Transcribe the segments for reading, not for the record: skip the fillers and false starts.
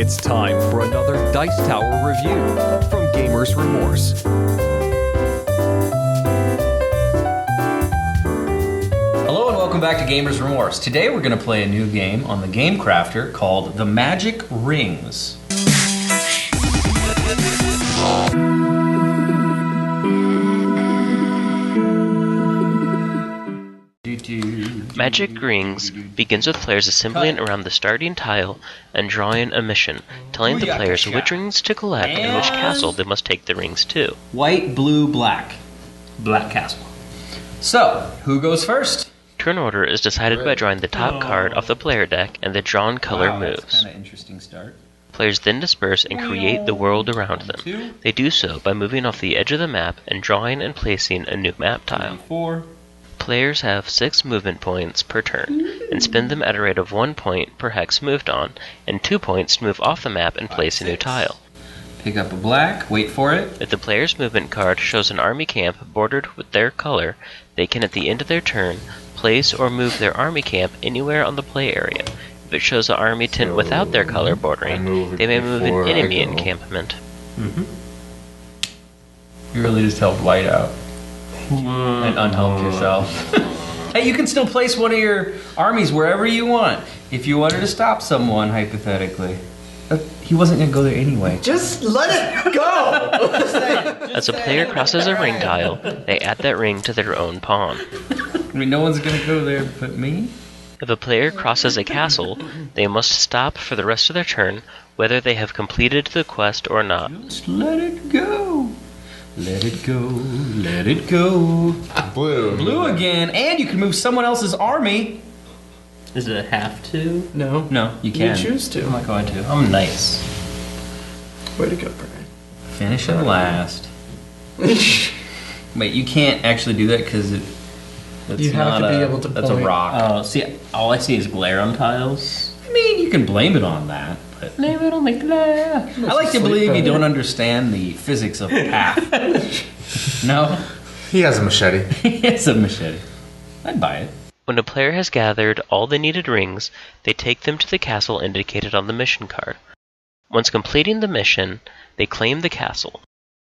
It's time for another Dice Tower review from Gamers Remorse. Hello and welcome back to Gamers Remorse. Today we're going to play a new game on the Gamecrafter called The Magic Rings. Magic Rings begins with players assembling around the starting tile and drawing a mission, telling the players which rings to collect and which castle they must take the rings to. White, blue, black. Black castle. So, who goes first? Turn order is decided by drawing the top card off the player deck and the drawn color moves. That's kind of interesting start. Players then disperse and create the world around them. They do so by moving off the edge of the map and drawing and placing a new map tile. 4. Players have 6 movement points per turn, and spend them at a rate of 1 point per hex moved on, and 2 points to move off the map and place a new tile. Pick up a black, wait for it. If the player's movement card shows an army camp bordered with their color, they can at the end of their turn, place or move their army camp anywhere on the play area. If it shows an army tent without their color bordering, they may move an enemy encampment. You really just helped White out. And unhelp yourself. Hey, you can still place one of your armies wherever you want. If you wanted to stop someone, hypothetically. He wasn't going to go there anyway. Just let it go! As a player crosses a ring tile, they add that ring to their own pawn. I mean, no one's going to go there but me. If a player crosses a castle, they must stop for the rest of their turn, whether they have completed the quest or not. Just let it go. Let it go, let it go. Blue. Blue again, and you can move someone else's army. Is it a have to? No. No, you can. You choose to. I'm not going to. I'm nice. Way to go, Brian. Finish it last. Wait, you can't actually do that because You have to be able to That's a point. rock. Oh, see, all I see is glare on tiles. I mean, you can blame it on that. But Blame it on the glare. I like to believe you don't understand the physics of path. No? He has a machete. It's a machete. I'd buy it. When a player has gathered all the needed rings, they take them to the castle indicated on the mission card. Once completing the mission, they claim the castle.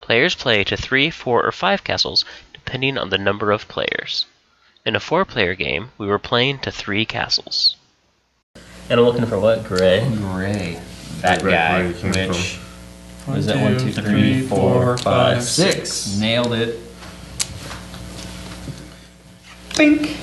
Players play to 3, 4, or 5 castles, depending on the number of players. In a 4-player game, we were playing to 3 castles. And I'm looking for what? Gray. Gray. That Right, guy, where you came which... What is that? 1, 2, 3, 4, 5, 6. Nailed it. Bink.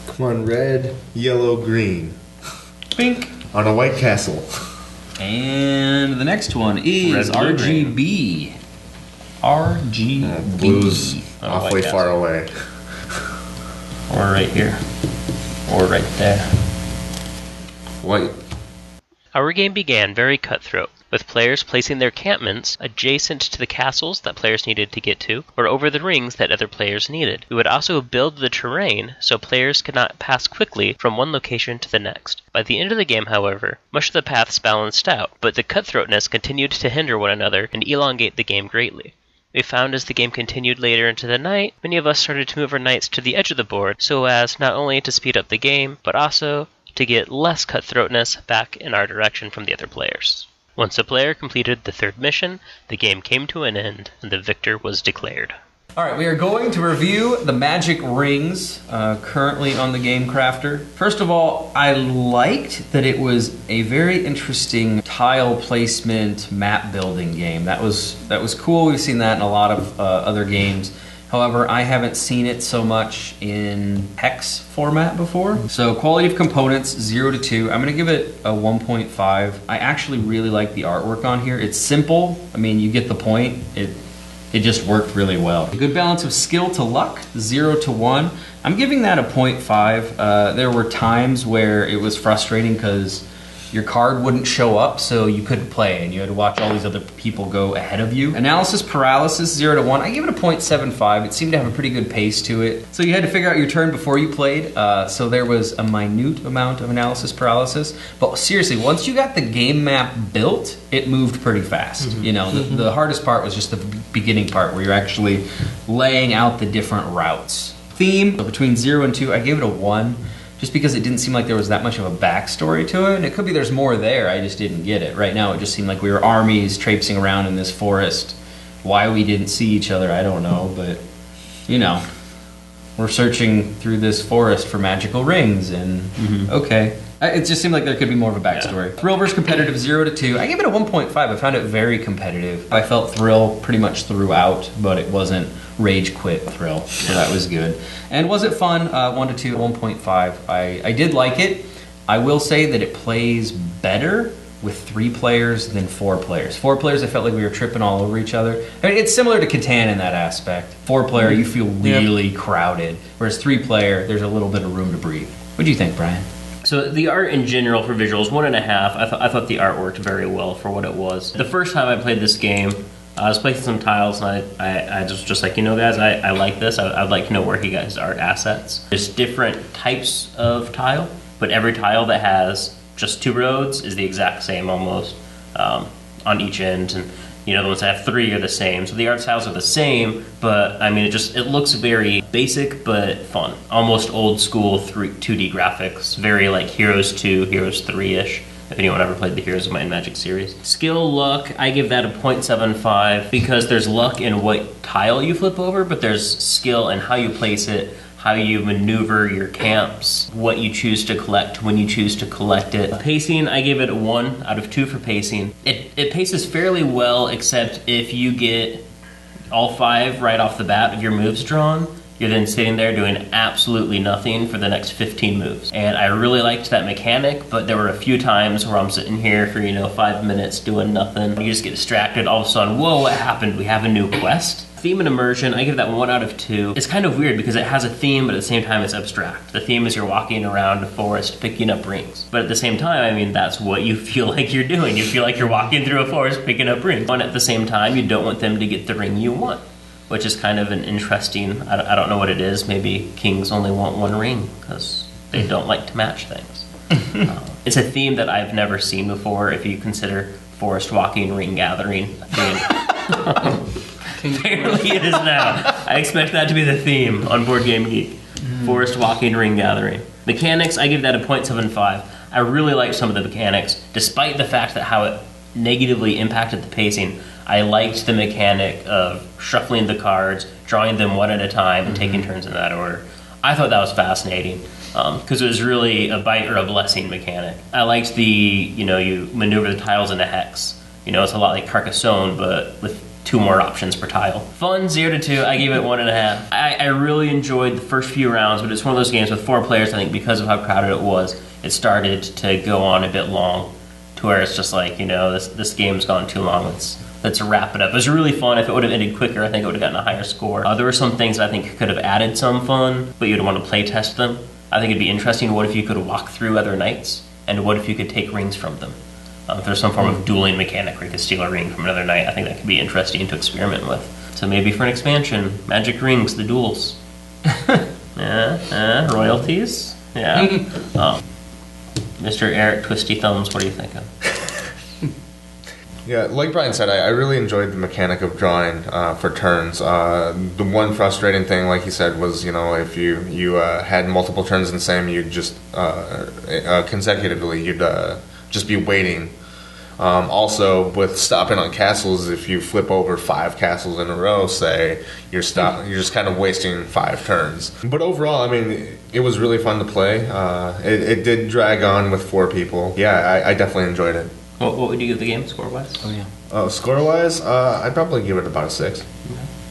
Come on, red, yellow, green. Bink. On a white castle. And the next one is Red, blue, RGB. RGB. Blue's On a awfully white far away. Or right here. Or right there. White. Our game began very cutthroat, with players placing their encampments adjacent to the castles that players needed to get to, or over the rings that other players needed. We would also build the terrain so players could not pass quickly from one location to the next. By the end of the game, however, much of the paths balanced out, but the cutthroatness continued to hinder one another and elongate the game greatly. We found as the game continued later into the night, many of us started to move our knights to the edge of the board so as not only to speed up the game, but also to get less cutthroatness back in our direction from the other players. Once a player completed the 3rd mission, the game came to an end and the victor was declared. Alright, we are going to review the Magic Rings, currently on the Gamecrafter. First of all, I liked that it was a very interesting tile placement map building game. That was cool. We've seen that in a lot of other games. However, I haven't seen it so much in hex format before. So quality of components, 0 to 2. I'm gonna give it a 1.5. I actually really like the artwork on here. It's simple. I mean, you get the point. It just worked really well. A good balance of skill to luck, 0 to 1. I'm giving that a 0.5. There were times where it was frustrating because your card wouldn't show up, so you couldn't play, and you had to watch all these other people go ahead of you. Analysis paralysis, 0 to 1. I give it a 0.75. It seemed to have a pretty good pace to it. So you had to figure out your turn before you played, so there was a minute amount of analysis paralysis. But seriously, once you got the game map built, it moved pretty fast. You know, the hardest part was just the beginning part where you're actually laying out the different routes. Theme, between 0 and 2, I gave it a 1. just because it didn't seem like there was that much of a backstory to it. And it could be there's more there, I just didn't get it. Right now it just seemed like we were armies traipsing around in this forest. Why we didn't see each other, I don't know, but, you know, we're searching through this forest for magical rings, and okay. It just seemed like there could be more of a backstory. Yeah. Thrill versus competitive, 0 to 2. I gave it a 1.5. I found it very competitive. I felt thrill pretty much throughout, but it wasn't rage quit thrill, so that was good. And was it fun? 1 to 2, 1.5. I did like it. I will say that it plays better with 3 players than 4 players. 4 players, I felt like we were tripping all over each other. I mean, it's similar to Catan in that aspect. 4 player, you feel really crowded, whereas 3 player, there's a little bit of room to breathe. What do you think, Brian? So the art in general for visuals, 1.5. I thought the art worked very well for what it was. The first time I played this game, I was placing some tiles, and I just like, you know, guys, I like this. I'd like to know where he got his art assets. There's different types of tile, but every tile that has just 2 roads is the exact same almost on each end. And you know, the ones that have 3 are the same. So the art styles are the same, but I mean, it looks very basic but fun. Almost old school 2D graphics. Very like Heroes 2, Heroes 3-ish. If anyone ever played the Heroes of Might and Magic series. Skill, luck, I give that a 0.75 because there's luck in what tile you flip over, but there's skill in how you place it, how you maneuver your camps, what you choose to collect when you choose to collect it. Pacing, I give it a 1 out of 2 for pacing. It paces fairly well, except if you get all 5 right off the bat of your moves drawn, you're then sitting there doing absolutely nothing for the next 15 moves. And I really liked that mechanic, but there were a few times where I'm sitting here for, 5 minutes doing nothing. You just get distracted, all of a sudden, whoa, what happened? We have a new quest? Theme and immersion, I give that 1 out of 2. It's kind of weird because it has a theme, but at the same time it's abstract. The theme is you're walking around a forest picking up rings. But at the same time, I mean, that's what you feel like you're doing. You feel like you're walking through a forest picking up rings. And at the same time, you don't want them to get the ring you want, which is kind of an interesting, I don't know what it is. Maybe kings only want 1 ring because they don't like to match things. It's a theme that I've never seen before if you consider forest walking, ring gathering a theme. Apparently it is now. I expect that to be the theme on Board Game Geek. Forest walking, ring gathering. Mechanics, I give that a 0.75. I really liked some of the mechanics, despite the fact that how it negatively impacted the pacing. I liked the mechanic of shuffling the cards, drawing them one at a time, and taking turns in that order. I thought that was fascinating because it was really a bite or a blessing mechanic. I liked the, you maneuver the tiles into hex. It's a lot like Carcassonne, but with 2 more options per tile. Fun, 0 to 2, I gave it 1.5. I really enjoyed the first few rounds, but it's one of those games with 4 players, I think because of how crowded it was, it started to go on a bit long, to where it's just like, this game's gone too long, let's wrap it up. It was really fun. If it would have ended quicker, I think it would have gotten a higher score. There were some things I think could have added some fun, but you'd want to play test them. I think it'd be interesting, what if you could walk through other knights, and what if you could take rings from them? If there's some form of dueling mechanic where you could steal a ring from another knight, I think that could be interesting to experiment with. So maybe for an expansion, magic rings, the duels. Royalties? Yeah. Mr. Eric Twisty Thumbs, what are you thinking? Yeah, like Brian said, I really enjoyed the mechanic of drawing for turns. The one frustrating thing, like he said, was, if you had multiple turns in the same, you'd just, consecutively, you'd just be waiting. Also, with stopping on castles, if you flip over 5 castles in a row, say, you're just kind of wasting 5 turns. But overall, I mean, it was really fun to play. It did drag on with 4 people. Yeah, I definitely enjoyed it. What would you give the game score-wise? Score-wise, I'd probably give it about a 6.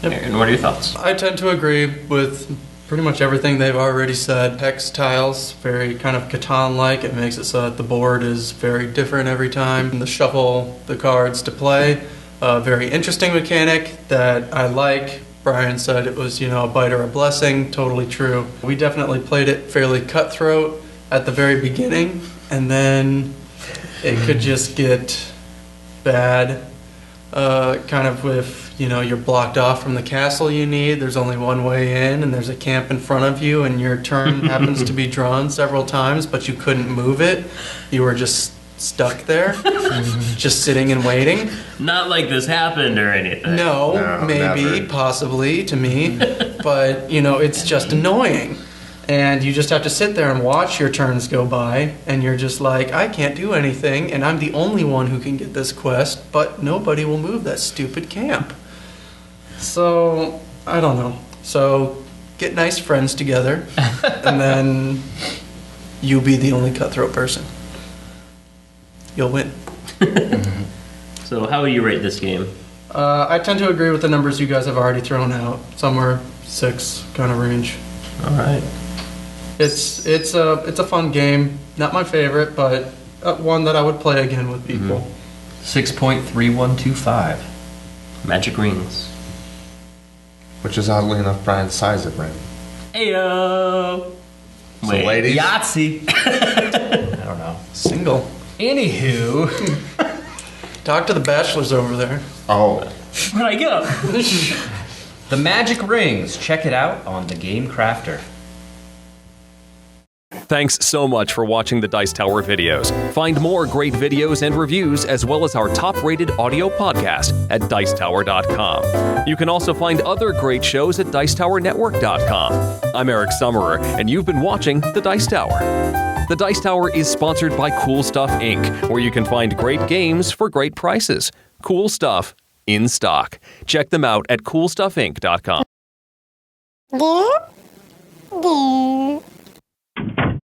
Yep. And what are your thoughts? I tend to agree with pretty much everything they've already said. Hex tiles, very kind of Catan-like. It makes it so that the board is very different every time. And the shuffle the cards to play. Very interesting mechanic that I like. Brian said it was, a bite or a blessing. Totally true. We definitely played it fairly cutthroat at the very beginning, and then it could just get bad, kind of with, you're blocked off from the castle you need. There's only one way in, and there's a camp in front of you, and your turn happens to be drawn several times, but you couldn't move it. You were just stuck there, just sitting and waiting. Not like this happened or anything. No, maybe, never. Possibly, to me, but, it's just annoying. And you just have to sit there and watch your turns go by, and you're just like, I can't do anything, and I'm the only one who can get this quest, but nobody will move that stupid camp. So, I don't know. So, get nice friends together, and then you be the only cutthroat person. You'll win. So how would you rate this game? I tend to agree with the numbers you guys have already thrown out. Somewhere 6 kind of range. All right. It's a fun game. Not my favorite, but one that I would play again with people. 6.3125. Magic Rings. Which is oddly enough Brian's size of ring. Ayo. So ladies, Yahtzee. I don't know. Single. Anywho, Talk to the bachelors over there. oh, Where'd I go? the Magic Rings. Check it out on the Gamecrafter. Thanks so much for watching the Dice Tower videos. Find more great videos and reviews, as well as our top-rated audio podcast at Dicetower.com. You can also find other great shows at Dicetowernetwork.com. I'm Eric Summerer, and you've been watching The Dice Tower. The Dice Tower is sponsored by Cool Stuff Inc., where you can find great games for great prices. Cool stuff in stock. Check them out at CoolStuffInc.com.